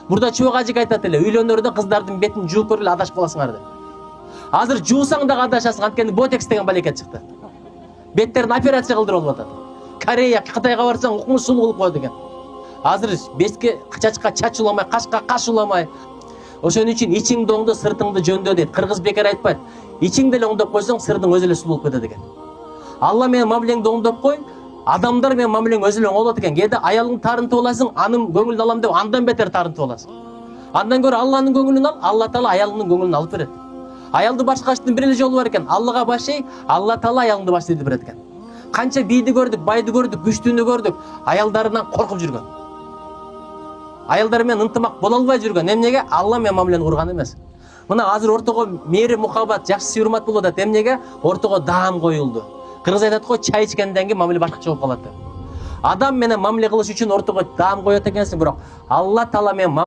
Burada чоң ажик айтат эле, үйлөнөрдө кыздардын бетин жууп көрүп эле адашып каласыңар деп. Азыр жуусаң дагы адашасың, анткени ботекс деген балекет чыкты. Беттерин операция кылдырып алып атат. Корея, Кытайга барсаң укмуш сулуу кылып коет экен. Азыр бетке чачка чач уламай, кашка каш уламай. Ошон үчүн ичиңди оңдо, сыртыңды жөндө дейт. Кыргыз бекер айтпайт. Ичиңди эле оңдоп койсоң, сыртың өзү эле сулуу болуп кетет экен. Алла менен мамилеңди оңдоп кой, адамдар менен мамилең өзү эле оңой болот экен. Кээде аялыңды таарынтып аласың, анын көңүлүн алам деп андан бетер таарынтып аласың. Андан көрө Алланын көңүлүн ал, Алла Таала аялыңдын көңүлүн алып берет. Аялды башкачтын бир эле жолу бар экен. Аллага башый, Алла Таала аялыңды башый деп берет экен. Канча бийди көрдүк, байды көрдүк, күчтүүнү көрдүк, аялдарынан коркуп жүргөн. Аялдар менен ынтымак боло албай жүргөн. Эмнеге? Алла менен мамилени курган эмес. Мына азыр ортого мээрим, мухаббат, жакшы сый-урмат болуп атат. Эмнеге? Ортого даам коюлду. Кыргыз айтат го, чай ичкенден кийин мамиле башкача болуп калат деп. Адам менен мамиле кылыш үчүн ортого даам коет экенсиң, бирок Алла Таала менен